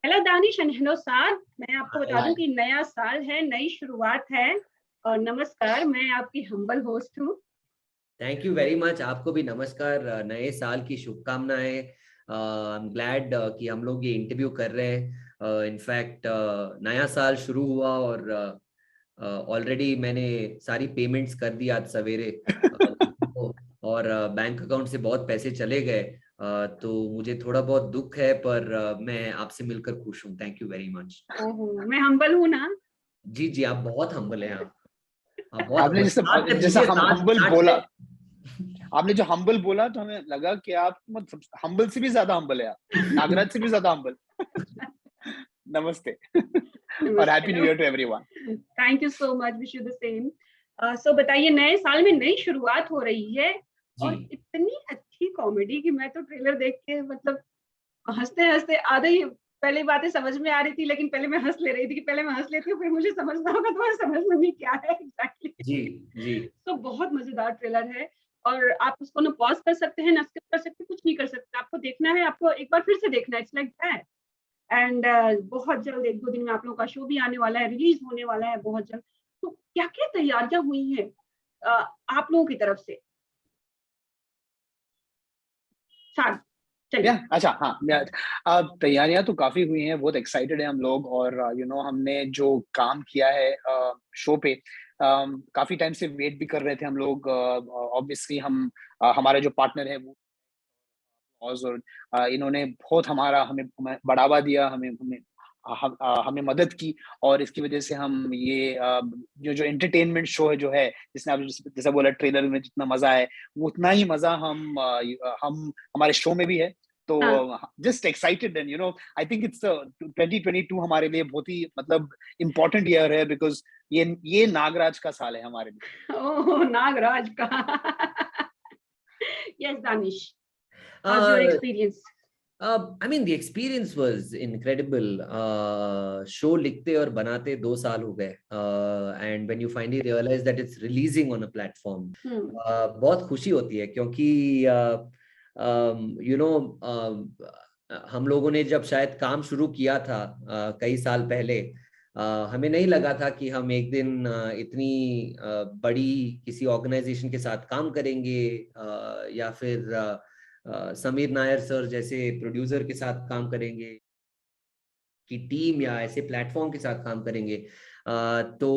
Hello Danish and hello साद। मैं आपको हाय बता दूं हाय। कि नया साल है, नई शुरुआत है। और नमस्कार, मैं आपकी हम्बल होस्ट हूँ। Thank you very much. आपको भी नमस्कार। नए साल की शुभकामनाएं। आई एम ग्लैड कि हम लोग ये इंटरव्यू कर रहे हैं। इनफैक्ट नया साल शुरू हुआ और ऑलरेडी मैंने सारी पेमेंट्स कर दी आज सवेरे। तो और बैंक अकाउंट से बहुत पैसे चले गए। तो मुझे थोड़ा बहुत दुख है, पर मैं आपसे मिलकर खुश हूँ। Thank you very much. ओहो, मैं हम्बल हूँ ना। जी जी, आप बहुत हम्बल हैं। आप बहुत आपने हम्बल। जैसे स्टार्ट से जैसा पूछिए, हम स्टार्ट हम्बल स्टार्ट बोला, से। आपने जो हम्बल बोला तो हमें लगा कि आप मतलब हम्बल से भी ज्यादा हम्बल है आप, नागराज से भी ज्यादा हम्बल। नमस्ते। और happy new year to everyone. Thank you so much, wish you the same. So बताइए, नए साल में नई शुरुआत हो रही है जी और इतनी अच्छी कॉमेडी कि मैं तो ट्रेलर देख के मतलब हंसते हंसते आधे ही पहले बातें समझ में आ रही थी, लेकिन पहले मैं हंस ले रही थी कि पहले मैं हंस लेती हूँ, फिर मुझे समझना होगा तो मैं समझ में नहीं क्या है जी एग्जैक्टली। जी। तो बहुत मजेदार ट्रेलर है और आप उसको ना पॉज कर सकते हैं, ना स्किप कर सकते, कुछ नहीं कर सकते। आपको देखना है, आपको एक बार फिर से देखना है, इट्स लाइक दैट। एंड बहुत जल्द, एक दो दिन में आप लोगों का शो भी आने वाला है, रिलीज होने वाला है बहुत जल्द। तो क्या क्या तैयारियां हुई हैं आप लोगों की तरफ से? साथ या चलिए। अच्छा हाँ, अब तैयारियां तो काफी हुई हैं, बहुत एक्साइटेड है हम लोग। और हमने जो काम किया है शो पे, काफी टाइम से वेट भी कर रहे थे हम लोग। ऑब्वियसली हम हमारे जो पार्टनर है वो और इन्होंने बहुत हमारा हमें हमें बढ़ावा दिया, हमें हमें हमें मदद की। और इसकी वजह से हम ये जो जो एंटरटेनमेंट शो है जो है, जिसने आप जैसा बोला ट्रेलर में जितना मजा है, वो उतना ही मजा हम हमारे शो में भी है। तो हाँ। Just excited and I think it's 2022 हमारे लिए बहुत ही मतलब इम्पोर्टेंट ईयर है, बिकॉज ये नागराज का साल है हमारे लिए। ओह, नागराज का। Yes Danish, how's your uh, experience? I mean, the experience was incredible. Show लिखते और बनाते 2 साल हो गए, and when you finally realize that it's releasing on a platform, बहुत खुशी होती है, क्योंकि यू नो हम लोगों ने जब शायद काम शुरू किया था कई साल पहले, हमें नहीं लगा था कि हम एक दिन इतनी बड़ी किसी ऑर्गेनाइजेशन के साथ काम करेंगे, या फिर समीर नायर सर जैसे प्रोड्यूसर के साथ काम करेंगे, की टीम या ऐसे प्लेटफॉर्म के साथ काम करेंगे। तो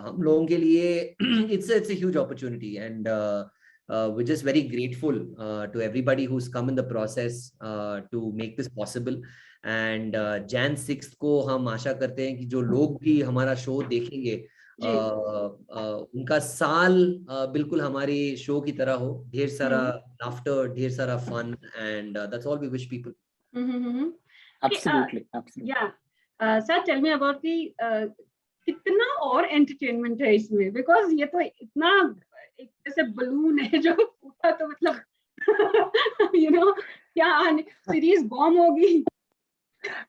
हम लोगों के लिए it's a huge opportunity, and we're just very grateful to everybody who's come in the process to make this possible. And Jan 6th को हम आशा करते हैं कि जो लोग भी हमारा शो देखेंगे, जी। उनका साल बिल्कुल हमारी शो की तरह हो, ढेर सारा लाफ्टर, ढेर सारा fun, and that's all we wish people. Okay, absolutely absolutely. yeah. Sir, tell me about the कितना और एंटरटेनमेंट है इसमें, बिकॉज ये तो इतना एक जैसे बलून है जो फूटा तो मतलब क्या सीरीज बॉम्ब होगी।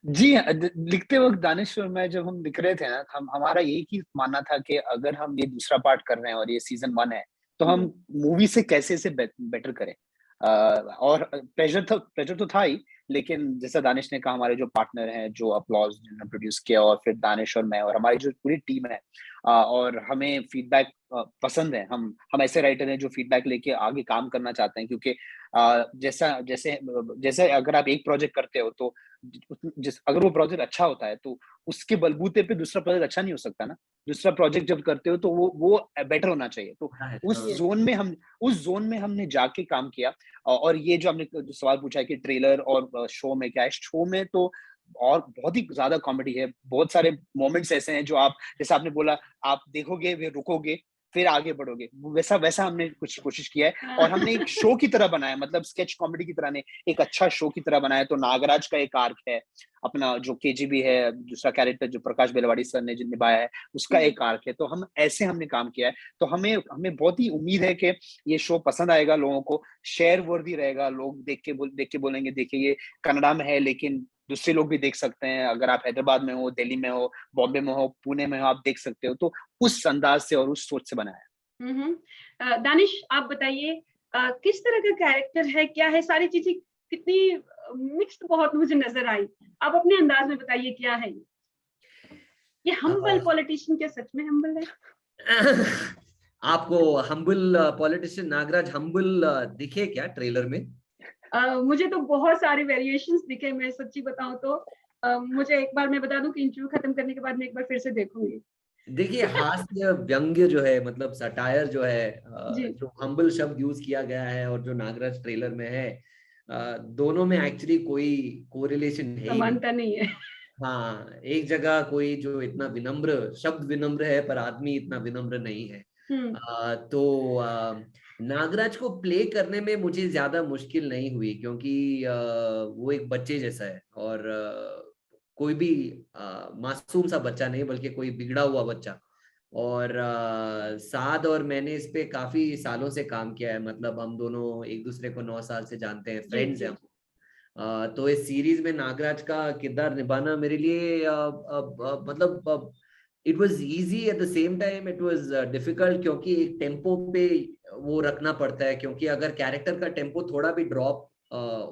जी हाँ, लिखते वक्त दानिश और मैं जब हम लिख रहे थे ना, हम हमारा एक ही मानना था कि अगर हम ये दूसरा पार्ट कर रहे हैं और ये सीजन 1 है, तो हम मूवी से कैसे इसे बेटर करें। और प्रेशर तो था ही, लेकिन जैसा दानिश ने कहा, हमारे जो पार्टनर हैं, जो अपलॉज जिन्होंने प्रोड्यूस किया, और फिर दानिश और मैं और हमारी जो पूरी टीम है, और हमें फीडबैक पसंद है। हम ऐसे राइटर हैं जो फीडबैक लेके आगे काम करना चाहते हैं, क्योंकि जैसा जैसे जैसे अगर आप एक प्रोजेक्ट करते हो तो अगर वो प्रोजेक्ट अच्छा होता है तो उसके बलबूते पे दूसरा प्रोजेक्ट अच्छा नहीं हो सकता ना। दूसरा प्रोजेक्ट जब करते हो तो वो बेटर होना चाहिए। तो Yes. उस जोन में हमने जाके काम किया। और ये जो हमने जो सवाल पूछा है कि ट्रेलर और शो में क्या है, शो में तो और बहुत ही ज्यादा कॉमेडी है। बहुत सारे मोमेंट्स ऐसे हैं जो आप, जैसे आपने बोला, आप देखोगे फिर रुकोगे फिर आगे बढ़ोगे, वैसा वैसा हमने कुछ कोशिश किया है। और हमने एक शो की तरह बनाया, मतलब स्केच कॉमेडी की तरह नहीं, एक अच्छा शो की तरह बनाया। तो नागराज का एक आर्क है, अपना जो केजीबी है, दूसरा कैरेक्टर जो प्रकाश बेलवाड़ी सर ने जो निभाया है, उसका एक आर्क है। तो हम ऐसे हमने काम किया है। तो हमें हमें बहुत ही उम्मीद है कि ये शो पसंद आएगा लोगों को, शेयर वर्दी रहेगा। लोग देख के बोलेंगे देखिए ये कन्नड़ा में है, लेकिन दूसरे लोग भी देख सकते हैं। अगर आप हैदराबाद में हो, दिल्ली में हो, बॉम्बे में हो, पुणे में हो, आप देख सकते हो। तो उस अंदाज से और उस सोच से बनाया है। दानिश, आप बताइए किस तरह का कैरेक्टर है, क्या है, सारी चीजें कितनी मिक्स्ड बहुत मुझे नजर आई। आप अपने अंदाज में बताइए क्या है ये हम्बल पॉलिटिशियन क्या सच में हम्बल है? आपको हम्बल पॉलिटिशियन नागराज हम्बल दिखे क्या ट्रेलर में? मुझे तो बहुत सारे वेरिएशंस दिखे, मैं सच्ची बताऊं तो मुझे एक बार मैं बता दूं कि इंटरव्यू खत्म करने के बाद मैं एक बार फिर से देखूंगी। देखिए हास्य व्यंग्य जो है, मतलब सटायर जो है, जी। जो हम्बल शब्द यूज किया गया है और जो नागराज ट्रेलर में है, दोनों में एक्चुअली कोई कोरिलेशन है ही नहीं। समानता नहीं है। हाँ, एक जगह कोई जो इतना विनम्र, शब्द विनम्र है पर आदमी इतना विनम्र नहीं है। तो नागराज को प्ले करने में मुझे ज्यादा मुश्किल नहीं हुई, क्योंकि वो एक बच्चे जैसा है, और कोई भी मासूम सा बच्चा नहीं, बल्कि कोई बिगड़ा हुआ बच्चा। और साद और मैंने इस पे काफी सालों से काम किया है, मतलब हम दोनों एक दूसरे को 9 साल से जानते हैं, फ्रेंड्स हैं हम। तो इस सीरीज में नागराज का किरदार निभाना मेरे लिए मतलब it was easy, at the same time it was difficult, क्योंकि एक टेम्पो पे वो रखना पड़ता है, क्योंकि अगर कैरेक्टर का टेम्पो थोड़ा भी ड्रॉप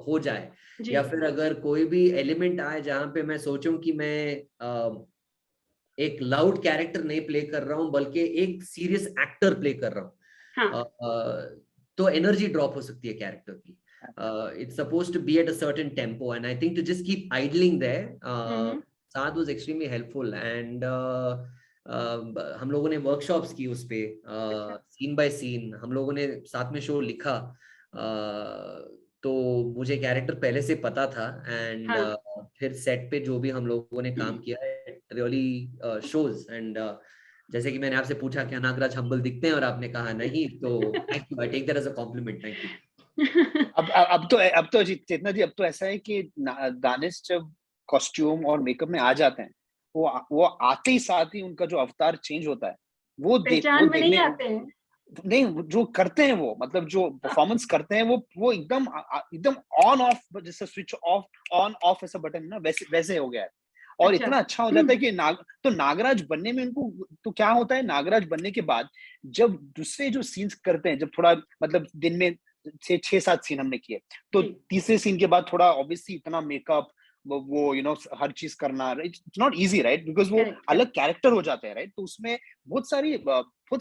हो जाए, या फिर अगर कोई भी एलिमेंट आए जहां पे मैं सोचूं कि मैं एक लाउड कैरेक्टर नहीं प्ले कर रहा हूं, बल्कि एक सीरियस एक्टर प्ले कर रहा हूं, तो एनर्जी ड्रॉप हो सकती है कैरेक्टर की। It's supposed to be at a certain tempo, and I think to just keep idling there, Saad was extremely helpful, and हम लोगों ने वर्कशॉप्स की उस पे, सीन बाय सीन हम लोगों ने साथ में शो लिखा। तो मुझे कैरेक्टर पहले से पता था, एंड फिर सेट पे जो भी हम लोगों ने काम किया है रियली शोज। एंड जैसे कि मैंने आपसे पूछा क्या नागराज हम्बल दिखते हैं, और आपने कहा नहीं, तो thank you, I take that as a compliment, thank you. अब तो चेतना जी, अब तो ऐसा है कि दानिश जब कॉस्ट्यूम और मेकअप में आ जाते हैं, वो आते ही साथ ही उनका जो अवतार चेंज होता है, वो पहचान में नहीं आते हैं। नहीं, जो करते हैं वो, मतलब जो परफॉर्मेंस करते हैं वो एकदम ऑन ऑफ, जैसे स्विच ऑफ ऑन ऑफ ऐसा बटन है ना, वैसे हो गया है। और इतना अच्छा हो जाता है कि नागराज बनने में उनको, तो क्या होता है नागराज बनने के बाद जब दूसरे जो सीन्स करते हैं, जब थोड़ा मतलब दिन में 6-7 सीन हमने किए, तो तीसरे सीन के बाद थोड़ा ऑब्वियसली इतना मेकअप, वो हर चीज करना, it's not easy, right, because वो अलग कैरेक्टर हो जाते हैं, राइट। तो उसमें बहुत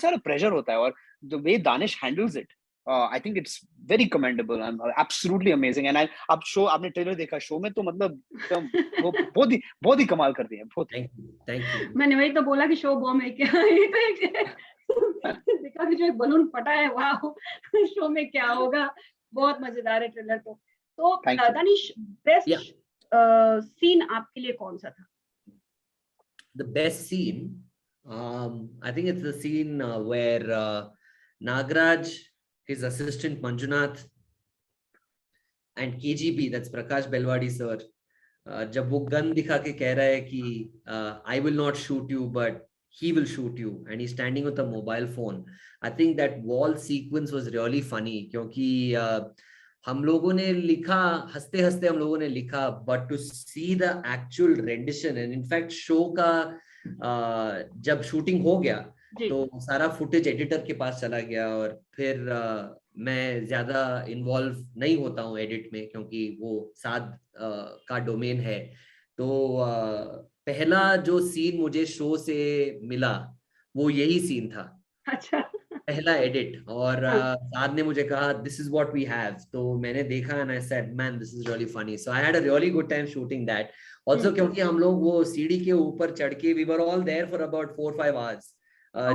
सारा प्रेशर होता है, और the way Danish handles it, I think it's very commendable and absolutely amazing. And आप शो, आपने ट्रेलर देखा शो में, तो मतलब वो बहुत ही कमाल कर दिया, बहुत। Thank you. मैंने वही तो बोला कि शो बॉम्ब है क्या। ये तो देखा कि जो एक बलून फटा है, वाह, शो में क्या होगा। बहुत मजेदार है ट्रेलर तो दानिश, बेस्ट सीन आपके लिए कौन सा था? The best scene, I think it's the scene where Nagraj, his assistant Manjunath, and KGB, that's Prakash Belwadi sir, जब वो गन दिखा के कह रहा है कि I will not shoot you but he will shoot you, and he's standing with a mobile phone. I think that wall sequence was really funny, क्योंकि हम लोगों ने लिखा, हंसते हंसते हम लोगों ने लिखा, but to see the actual rendition, and in fact show का जब शूटिंग हो गया तो सारा फुटेज एडिटर के पास चला गया, और फिर मैं ज्यादा इन्वॉल्व नहीं होता हूँ एडिट में, क्योंकि वो साद का डोमेन है। तो पहला जो सीन मुझे शो से मिला वो यही सीन था। अच्छा। पहला एडिट, और साद ने मुझे कहा this is what we have, तो मैंने देखा and I said man this is really funny, so I had a really good time shooting that also, क्योंकि हम लोग वो सीढ़ी के ऊपर चढ़ के, we were all there for about 4-5 hours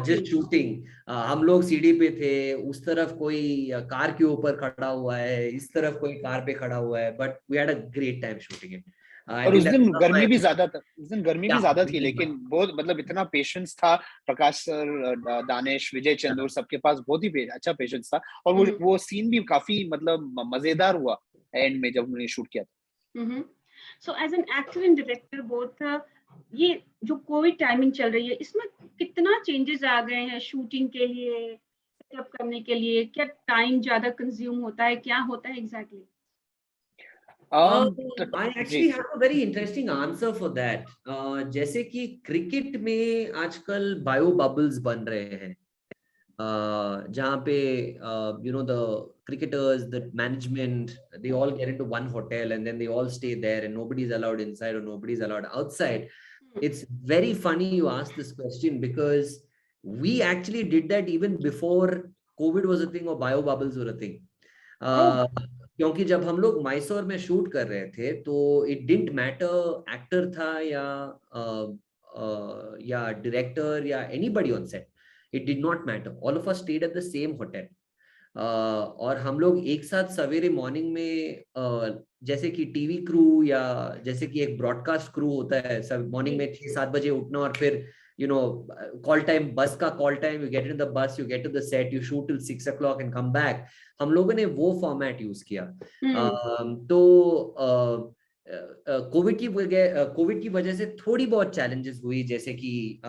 just shooting. हम लोग सीढ़ी पे थे, उस तरफ कोई कार के ऊपर खड़ा हुआ है, इस तरफ कोई कार पे खड़ा हुआ है, but we had a great time shooting it. और उस दिन गर्मी भी ज्यादा था, लेकिन बहुत, मतलब इतना पेशेंस था प्रकाश सर, दानिश, विजय चंदूर, सबके पास बहुत ही अच्छा पेशेंस था, और वो सीन भी काफी मतलब मजेदार हुआ एंड में जब उन्होंने शूट किया था। So as an actor and director both, ये जो कोविड टाइमिंग चल रही है, इसमें कितना चेंजेस आ गए हैं शूटिंग के लिए, सेटअप करने के लिए? क्या टाइम ज्यादा कंज्यूम होता है, क्या होता है exactly? I actually have a very interesting answer for that. जैसे कि क्रिकेट में आजकल बायो बबल्स बन रहे हैं, जहाँ पे the cricketers, the management, they all get into one hotel and then they all stay there and nobody's allowed inside or nobody's allowed outside. It's very funny you ask this question because we actually did that even before COVID was a thing or bio bubbles were a thing. क्योंकि जब हम लोग मैसूर में shoot कर रहे थे तो it didn't matter actor था या director या anybody on set. It did not matter. All of us stayed at the same hotel. और हम लोग एक साथ सवेरे मॉर्निंग में जैसे कि टीवी क्रू या जैसे कि एक ब्रॉडकास्ट क्रू होता है, सब मॉर्निंग में 6-7 बजे उठना और फिर कॉल टाइम, बस का call time, you get in the bus, you get to the set, you shoot till 6 o'clock and come back. हम लोगों ने वो फॉर्मेट यूज किया. तो कोविड की वजह से थोड़ी बहुत चैलेंजेस हुई, जैसे कि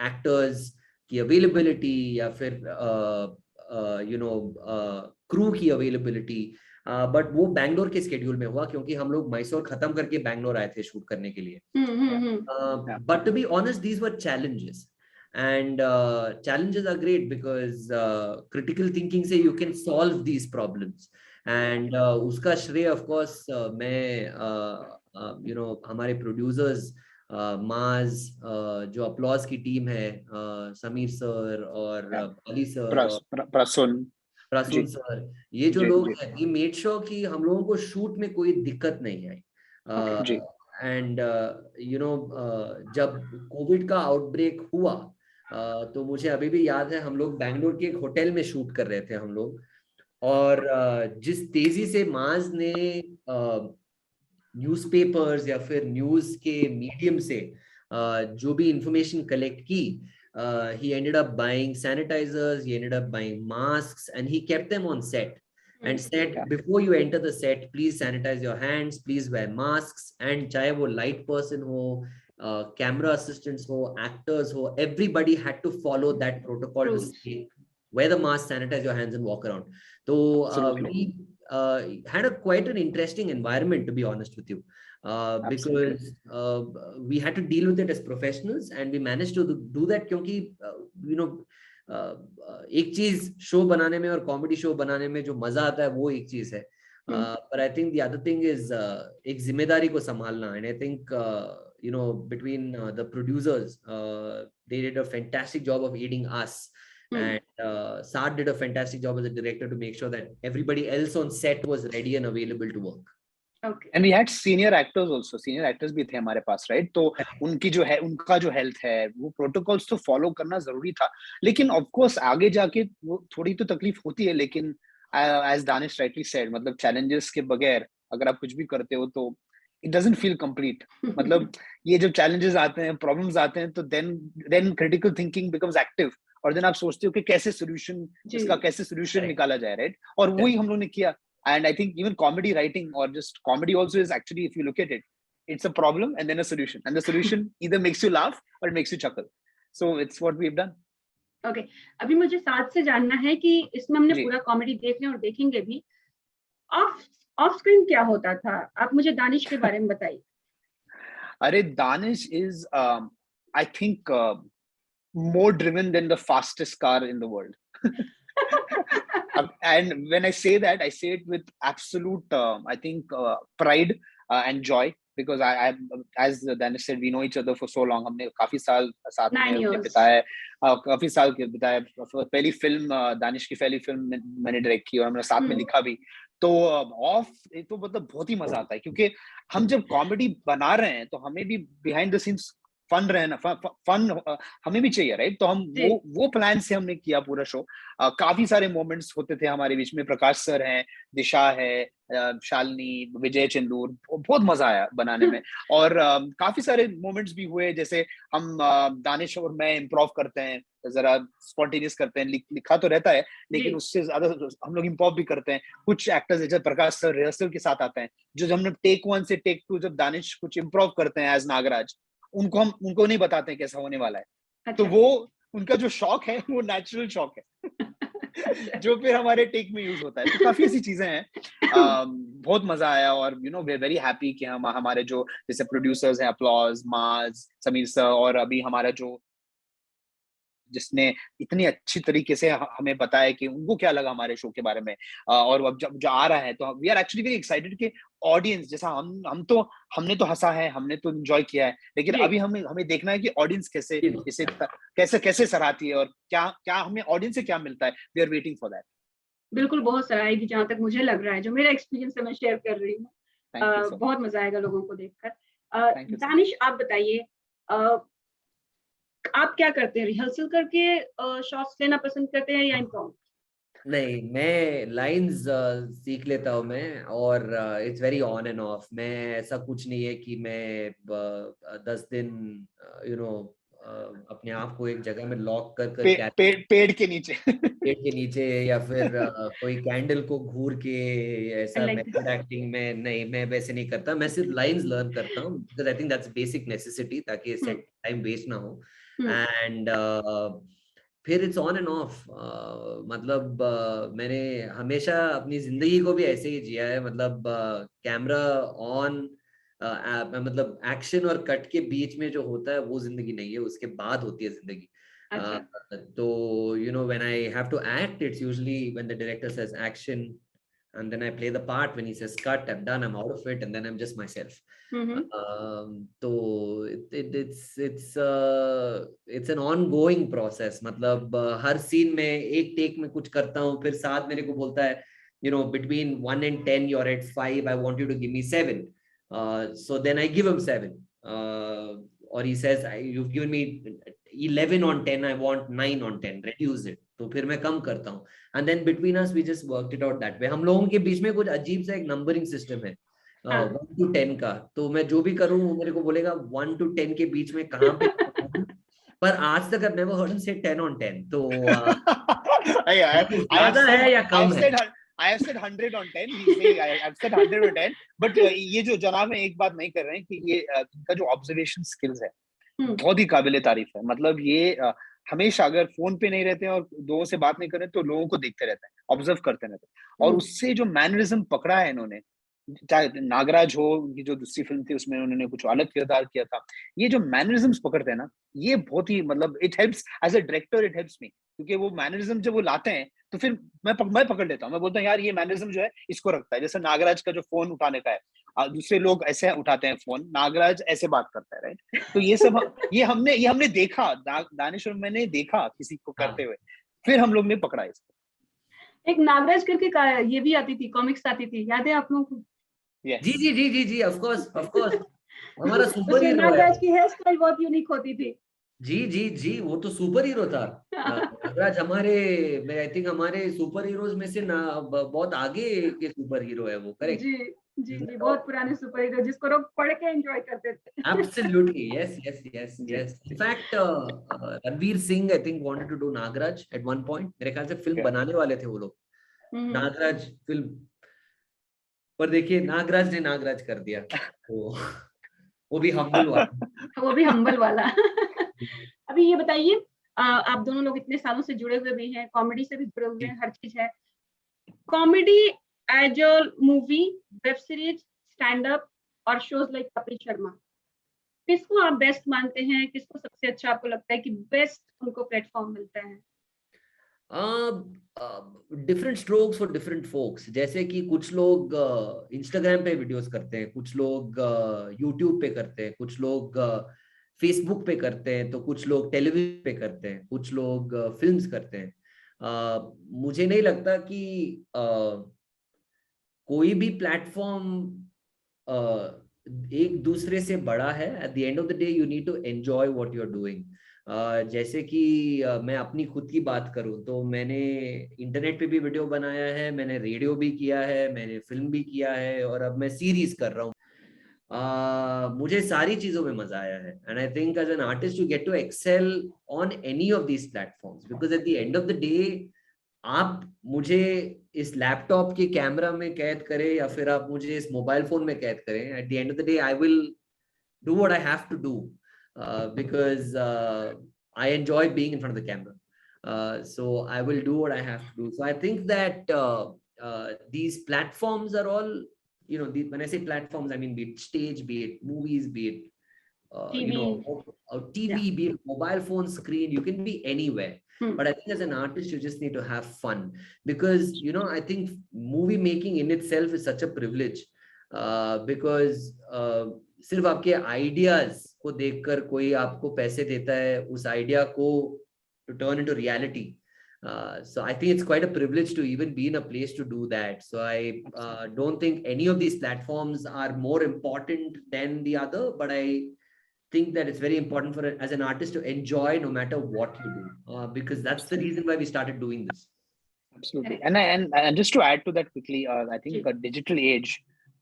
एक्टर्स की अवेलेबिलिटी या फिर क्रू की अवेलेबिलिटी, बट वो बैंगलोर के स्केड्यूल में हुआ क्योंकि हम लोग मैसूर खत्म करके बैंगलोर आए थे शूट करने के लिए. But to be honest, these were challenges and challenges are great because critical thinking से you can solve these problems and उसका श्रेय of course मैं हमारे producers माज, जो अपलॉज की टीम है, समीर सर और अली सर, प्रसून सर, ये जो लोग हैं, ये मेड श्योर कि हम लोगों को शूट में कोई दिक्कत नहीं आई. एंड जब कोविड का आउटब्रेक हुआ तो मुझे अभी भी याद है, हम लोग बैंगलोर के एक होटल में शूट कर रहे थे हम लोग, और जिस तेजी से माज ने न्यूज़पेपर्स या फिर न्यूज के मीडियम से जो भी इंफॉर्मेशन कलेक्ट की, he ended up buying sanitizers, he ended up buying masks, and he kept them on set and said, before you enter the set, please sanitize your hands, please wear masks. And चाहे वो light person हो, camera assistants हो, actors हो, everybody had to follow that protocol to say, wear the mask, sanitize your hands and walk around. So we had quite an interesting environment, to be honest with you, because we had to deal with it as professionals and we managed to do that क्योंकि एक चीज show बनाने में और comedy show बनाने में जो मजा आता है वो एक चीज है, but I think the other thing is एक जिम्मेदारी को संभालना. And I think between the producers, they did a fantastic job of aiding us. And Saad did a fantastic job as a director to make sure that everybody else on set was ready and available to work. Okay. And we had senior actors also. Senior actors भी थे हमारे पास, right? तो उनकी जो है, उनका जो health है, वो प्रोटोकॉल्स तो फॉलो करना जरूरी था. लेकिन ऑफ कोर्स आगे जाके वो थोड़ी तो तकलीफ होती है, लेकिन as Danish rightly said, मतलब challenges के बगैर अगर आप कुछ भी करते हो तो it doesn't feel complete. मतलब ये जब challenges आते हैं, problems आते हैं, तो then critical thinking becomes active. और then आप सोचते हो कि कैसे solution, इसका कैसे solution निकाला जाए, right? और वही हम लोग ने किया. And I think even comedy writing or just comedy also is actually, if you look at it, it's a problem and then a solution. And the solution either makes you laugh or it makes you chuckle. So it's what we've done. Okay. अभी मुझे साथ से जानना है कि इसमें हमने पूरा कॉमेडी देख लिया और देखेंगे भी. ऑफ स्क्रीन क्या होता था? आप मुझे दानिश के बारे में बताइए. अरे Danish is I think more driven than the fastest car in the world. And when I say that, I say it with absolute, I think, pride and joy, because I, as Danish said, we know each other for so long. हमने काफी साल साथ में बिताया, काफी साल बिताया. पहली फिल्म दानिश की पहली फिल्म मैंने डायरेक्ट की और हमने साथ में लिखा भी. तो ऑफ तो मतलब बहुत ही मजा आता है, क्योंकि हम जब कॉमेडी बना रहे हैं तो हमें भी बिहाइंड द सीन्स फन रहना, फन हमें भी चाहिए, राइट? तो हम वो प्लान से हमने किया पूरा शो. काफी सारे मोमेंट्स होते थे हमारे बीच में. प्रकाश सर हैं, दिशा है, शालिनी, विजय चंदूर, बहुत मजा आया बनाने में. और काफी सारे मोमेंट्स भी हुए, जैसे हम दानिश और मैं इम्प्रोव करते हैं, जरा स्पॉन्टेनियस करते हैं. लिखा तो रहता है लेकिन उससे ज्यादा हम लोग इम्प्रोव भी करते हैं. कुछ एक्टर्स जैसे प्रकाश सर रिहर्सल के साथ आते हैं, जो हमने टेक 1 से टेक 2 जब दानिश कुछ इम्प्रोव करते हैं एज नागराज, उनको नहीं बताते कैसा होने वाला है. अच्छा. तो वो उनका जो शॉक है वो नेचुरल शॉक है जो फिर हमारे टेक में यूज होता है. तो काफी ऐसी चीजें हैं. बहुत मजा आया. और वी आर वेरी हैप्पी कि हम हमारे जो जैसे प्रोड्यूसर्स हैं, अपलॉज, माज, समीर सर, और अभी हमारा जो जिसने इतनी अच्छी तरीके से हमें बताया कि उनको क्या लगा हमारे शो के बारे में। और अब जब जो आ रहा है तो we are actually very excited कि ऑडियंस जैसा हम तो हमने तो हंसा है, हमने तो एंजॉय किया है, लेकिन जी अभी हमें हमें देखना है कि ऑडियंस कैसे जी। इसे कैसे कैसे सराहती है और क्या क्या हमें ऑडियंस से क्या मिलता है। We are waiting for that. बिल्कुल बहुत सराहेगी, जहाँ तक मुझे लग रहा है, जो मेरा एक्सपीरियंस है मैं शेयर कर रही हूँ। थैंक यू सो बहुत मजा आएगा लोगों को देखकर। थैंक यू सो दानिश आप बताइए, आप क्या करते हैं, रिहर्सल करके शॉट्स लेना पसंद करते हैं या इम्प्रोव? नहीं, मैं लाइंस सीख लेता हूँ मैं, और it's very on end of. मैं ऐसा कुछ नहीं है कि मैं 10 दिन यू नो अपने आप को एक जगह में लॉक कर पेड़ के नीचे पेड़ के नीचे, या फिर कोई कैंडल को घूर के, आई ऐसा लाइक मेथड दिस। एक्टिंग में नहीं, मैं वैसे नहीं करता। मैं सिर्फ लाइंस लर्न करता हूँ, because I think that's basic necessity, ताकि सेट टाइम वेस्ट ना हो। एंड फिर इट्स ऑन एंड ऑफ। मतलब मैंने हमेशा अपनी जिंदगी को भी ऐसे ही जिया है, मतलब कैमरा ऑन, मतलब एक्शन और कट के बीच में जो होता है वो जिंदगी नहीं है, उसके बाद होती है जिंदगी। अच्छा। So, when I have to act, it's usually when the director says action, and then I play the part. When he says cut, I'm done, I'm out of it, and then I'm just myself. So it's an ongoing process. मतलब हर scene में एक take में कुछ करता हूँ, फिर साथ मेरे को बोलता है, between 1 and 10, you're at 5. I want you to give me 7. So then I give him 7. Or he says, you've given me 11 on 10, I want 9 on 10, reduce it. तो फिर मैं कम करता हूँ, and then between us we just worked it out that way. हम लोगों के बीच में कुछ अजीब सा एक नंबरिंग सिस्टम है 1 to 10 का। तो मैं जो भी करूँ वो मेरे को बोलेगा 1 to 10 के बीच में कहाँ पे पर आज तक I've never heard him say 10 on 10। तो ज्यादा है या कम है? I have said 100 on 10. He's saying I've said 100 on 10. But ये जो जनाब है एक बात नहीं कर रहे हैं कि ये इनका जो ऑब्जर्वेशन स्किल्स है बहुत ही काबिले तारीफ है। मतलब ये हमेशा अगर फोन पे नहीं रहते हैं और लोगों से बात नहीं कर रहे तो लोगों को देखते रहते हैं, ऑब्जर्व करते रहते हैं, और उससे जो मैनरिज्म पकड़ा है इन्होंने, चाहे नागराज हो, उनकी जो दूसरी फिल्म थी उसमें उन्होंने कुछ अलग किरदार किया था, ये जो मैनरिज्म्स पकड़ते हैं ना, ये बहुत ही मतलब it helps as a director, it helps me, क्योंकि वो मैनरिज्म जब वो लाते हैं तो फिर मैं पकड़ लेता हूँ। मैं बोलता हूँ यार ये मैनरिज्म जो है इसको रखता है। जैसे नागराज का जो फोन उठाने का है, दूसरे लोग ऐसे उठाते हैं फोन, नागराज ऐसे बात करता है, राइट? तो ये सब ये हमने देखा, दानिश और मैंने देखा किसी को करते हुए, फिर हम लोग ने पकड़ा इसको। एक नागराज करके ये भी आती थी, कॉमिक्स आती थी, याद है आप लोगों को? जी जी जी जी जी, ऑफ कोर्स हमारा सुपर हीरो है। नागराज की हेयर स्टाइल बहुत यूनिक होती थी। जी जी जी, वो तो सुपर हीरो था नागराज। हमारे आई थिंक हमारे सुपर हीरोज में से ना बहुत आगे के सुपर हीरो है वो, करेक्ट? जी जी जी, बहुत पुराने सुपर हीरो जिसको लोग पढ़ के एंजॉय करते थे। Absolutely, yes. In fact, Ranveer Singh, I think, wanted to do Nagraj at one point. मेरे ख्याल से फिल्म बनाने वाले थे वो लोग, नागराज फिल्म, पर देखिए नागराज ने नागराज कर दिया। तो वो भी हम्बल वाला। वो भी हम्बल वाला। अभी ये बताइए, आप दोनों लोग इतने सालों से जुड़े हुए भी हैं, कॉमेडी से भी जुड़े हुए हैं, हर चीज है। Comedy as a movie, web series, stand up और शोज लाइक कपिल शर्मा, किसको आप बेस्ट मानते हैं? किसको सबसे अच्छा आपको लगता है कि बेस्ट उनको प्लेटफॉर्म मिलता है? Different strokes for different folks. जैसे कि कुछ लोग इंस्टाग्राम पे वीडियोस करते हैं, कुछ लोग यूट्यूब पे करते हैं, कुछ लोग फेसबुक पे करते हैं, तो कुछ लोग टेलीविजन पे करते हैं, कुछ लोग फिल्म्स करते हैं। मुझे नहीं लगता कि कोई भी प्लेटफॉर्म एक दूसरे से बड़ा है। At the end of the day you need to enjoy what you are doing. जैसे कि मैं अपनी खुद की बात करूं तो मैंने इंटरनेट पे भी वीडियो बनाया है, मैंने रेडियो भी किया है, मैंने फिल्म भी किया है, और अब मैं सीरीज कर रहा हूँ। मुझे सारी चीजों में मजा आया है, and I think as an artist you get to excel on any of these platforms, because at the end of the day आप मुझे इस लैपटॉप के कैमरा में कैद करें या फिर आप मुझे इस मोबाइल फोन में कैद करें, eight the end of the day I will do what I have to do, because I enjoy being in front of the camera. So I will do what I have to do. So I think that these platforms are all, when I say platforms, I mean be it stage, be it movies, be it TV, be it mobile phone screen, you can be anywhere. But I think as an artist, you just need to have fun, because, you know, I think movie making in itself is such a privilege, because सिर्फ आपके ideas को देखकर कोई आपको पैसे देता है उस आइडिया को to turn into reality. So I think it's quite a privilege to even be in a place to do that. So I don't think any of these platforms are more important than the other, but I think that it's very important for as an artist to enjoy no matter what you do, because that's the reason why we started doing this. Absolutely. And just to add to that quickly, I think a digital age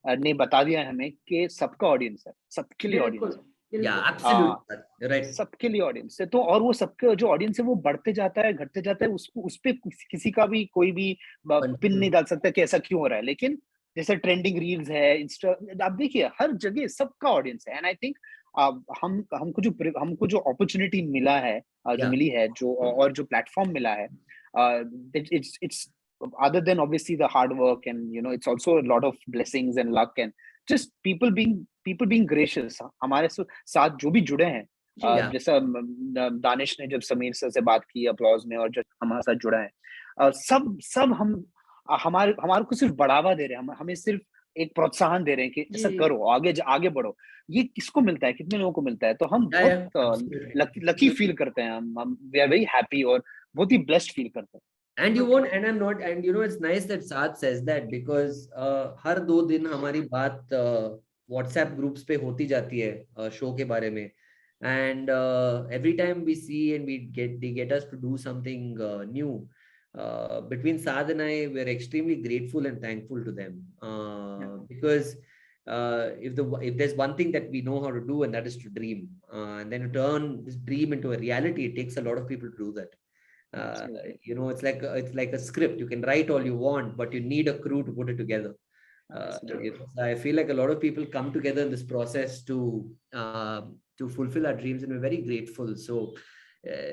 ने बता दिया हमें कि सबका audience है, सबके लिए audience है. Yeah, absolutely. Right. सबके लिए ऑडियंस है. तो और वो सबके जो ऑडियंस है वो बढ़ते जाता है, घटते जाता है. उसको उस पे किसी का भी कोई भी पिन नहीं डाल सकता कि ऐसा क्यों हो रहा है. लेकिन जैसे ट्रेंडिंग रील्स है, इंस्टा, आप देखिए हर जगह सबका ऑडियंस है. एंड आई थिंक हमको जो अपॉर्चुनिटी मिला है, जो मिली है, जो और जो प्लेटफॉर्म मिला है, it's other than obviously the hard work, and you know, it's also a lot of blessings and luck and just people being gracious. हमारे साथ जो भी जुड़े हैं, जैसा दानिश ने जब समीर सर से बात की अपलॉज में, और जो हमारे साथ जुड़ा है, सब हम हमारे को सिर्फ बढ़ावा दे रहे हैं, हमें सिर्फ एक प्रोत्साहन दे रहे हैं कि ऐसा करो, आगे बढ़ो. ये किसको मिलता है, कितने लोगों को मिलता है? तो हम बहुत लकी फील करते हैं. हम वी आर वेरी हैप्पी और बहुत ही ब्लेस्ड फील करते हैं. And you won't, and I'm not, and you know, it's nice that Saad says that, because हर 2 दिन हमारी बात WhatsApp groups पे होती जाती है शो के बारे में, and every time we see and they get us to do something new. Between Saad and I, we're extremely grateful and thankful to them, because if there's one thing that we know how to do, and that is to dream, and then to turn this dream into a reality, it takes a lot of people to do that. You know, it's like a script. You can write all you want, but you need a crew to put it together. I feel like a lot of people come together in this process to fulfill our dreams, and we're very grateful. So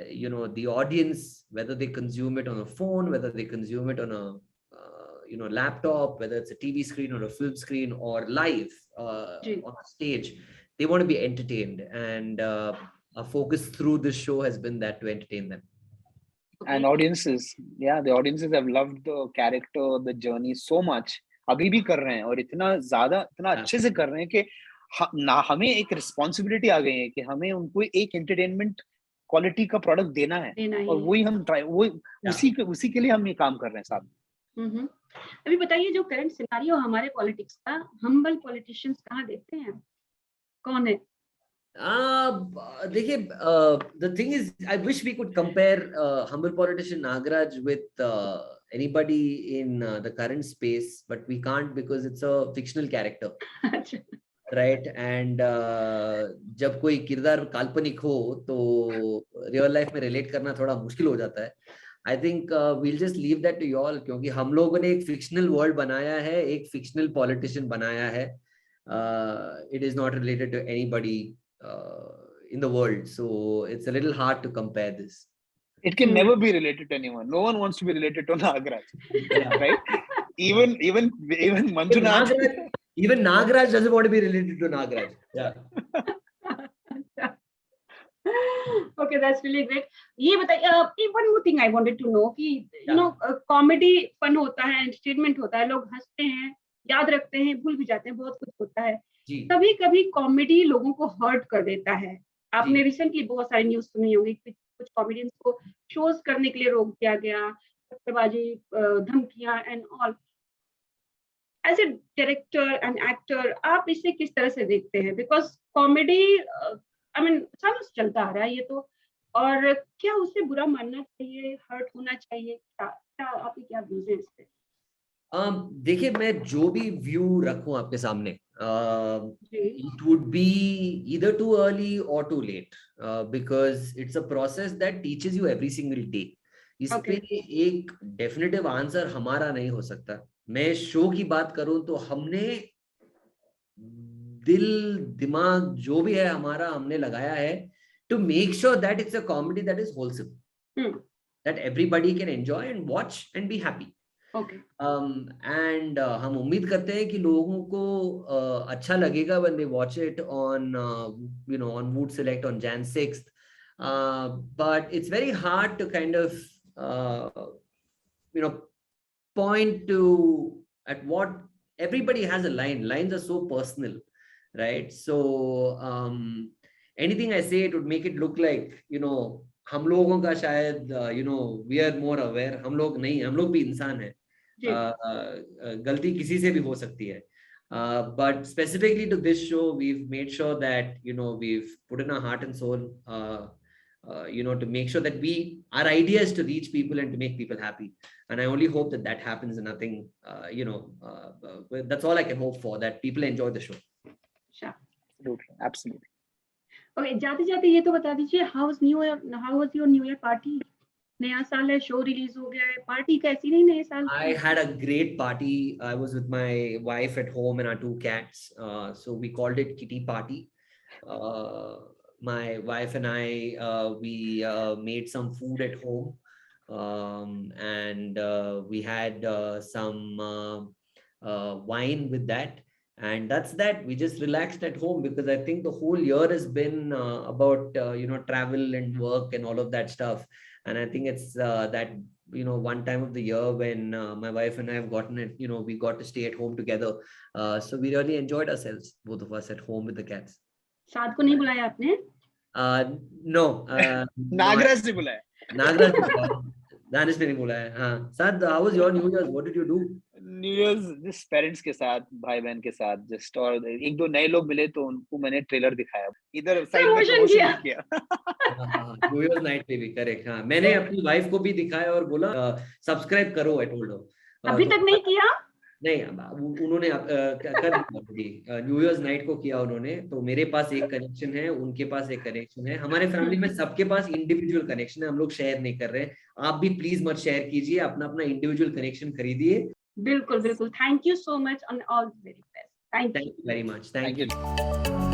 you know, the audience, whether they consume it on a phone, whether they consume it on a laptop, whether it's a TV screen or a film screen or live on a stage, they want to be entertained, and our focus through this show has been that, to entertain them. And audiences, the audiences have loved the character, the journey so much. अभी भी कर रहे हैं, और इतना अच्छे से कर रहे हैं कि हमें एक रिस्पॉन्सिबिलिटी आ गई है कि हमें उनको एक एंटरटेनमेंट क्वालिटी का प्रोडक्ट देना है, और वही हम उसी के लिए हम ये काम कर रहे हैं साथ. अभी बताइए, जो करंट सिनेरियो हमारे पॉलिटिक्स का, हम्बल पॉलिटिशियंस कहाँ देखते हैं, कौन है? देखिए, the thing is, I wish we could compare humble politician Nagaraj with anybody in the current space, but we can't, because it's a fictional character. Right? And जब कोई किरदार काल्पनिक हो तो रियल लाइफ में रिलेट करना थोड़ा मुश्किल हो जाता है. I think we'll just leave that to you all, क्योंकि हम लोगों ने एक fictional world बनाया है, एक fictional politician बनाया है. It is not related to anybody in the world, so it's a little hard to compare this. It can never be related to anyone. No one wants to be related to Nagaraj, right? Even Manjunath. Even Nagaraj doesn't want to be related to Nagaraj. Okay, that's really great. ये बताइए, one more thing I wanted to know कि you know, comedy fun होता है, entertainment होता है, लोग हंसते हैं, याद रखते हैं, भूल भी जाते हैं, बहुत कुछ होता है. कभी कभी कॉमेडी लोगों को हर्ट कर देता है. आपने रिसेंटली बहुत सारी न्यूज सुनी होगी, कुछ कॉमेडियंस को शोज करने के लिए रोक दिया गया, पत्थरबाजी, धमकियां and all. As a director and actor, आप इसे किस तरह से देखते हैं? बिकॉज कॉमेडी आई मीन सालों से चलता आ रहा है ये तो, और क्या उसे बुरा मानना चाहिए, हर्ट होना चाहिए, क्या आपके क्या व्यूज है इस पे? देखिए, मैं जो भी व्यू रखूं आपके सामने, it would be either too early or too late, because it's a process that teaches you every single day. इस पे एक डेफिनेटिव आंसर हमारा नहीं हो सकता. मैं शो की बात करूं तो हमने दिल दिमाग जो भी है हमारा, हमने लगाया है to make sure that it's a comedy that is wholesome, that everybody can enjoy and watch and be happy. Okay. And हम उम्मीद करते हैं कि लोगों को अच्छा लगेगा when they watch it on on Woot Select on Jan 6th. But it's very hard to kind of point to at what everybody has a line. Lines are so personal, right? So anything I say, it would make it look like हम लोगों का शायद we are more aware. हम लोग नहीं, हम लोग भी इंसान हैं. गलती किसी से भी हो सकती है. But specifically to this show, we've made sure that we've put in our heart and soul to make sure that our idea is to reach people and to make people happy. And I only hope that happens, and nothing, that's all I can hope for, that people enjoy the show. Sure. Absolutely. Okay, जाते-जाते ये तो बता दीजिए, how was your New Year party? नया साल है, show release हो गया है, पार्टी कैसी रही नए साल की? I had a great party. I was with my wife at home and our 2 cats. So we called it Kitty Party. My wife and I, we made some food at home, and we had some wine with that. And that's that. We just relaxed at home because I think the whole year has been about travel and work and all of that stuff. And I think it's that one time of the year when my wife and I have gotten it, we got to stay at home together. So we really enjoyed ourselves, both of us, at home with the cats. साथ को नहीं बुलाया आपने? No. Nagraj ने बुलाया. नागराज ने बुलाया. दानिश ने नहीं बुलाया. हाँ. Sad, how was your New Year's? What did you do? New Year's just parents के साथ, भाई बहन के साथ, जस्ट और 1-2 नए लोग मिले तो उनको मैंने ट्रेलर दिखाया. इधर साइड में प्रमोशन किया. New Year's night पे भी करेक्ट. हाँ, मैंने अपनी वाइफ को भी दिखाया और बोला सब्सक्राइब करो. I told her. अभी तक नहीं किया? नहीं, उन्होंने कर दिया. न्यू ईयर्स नाइट को किया उन्होंने. तो मेरे पास एक कनेक्शन है, उनके पास एक कनेक्शन है. हमारे फैमिली में सबके पास इंडिविजुअल कनेक्शन है. हम लोग शेयर नहीं कर रहे. आप भी प्लीज मत शेयर कीजिए. अपना अपना इंडिविजुअल कनेक्शन खरीदिए. बिल्कुल बिल्कुल. Thank you so much and all the very best. Thank you very much. Thank you.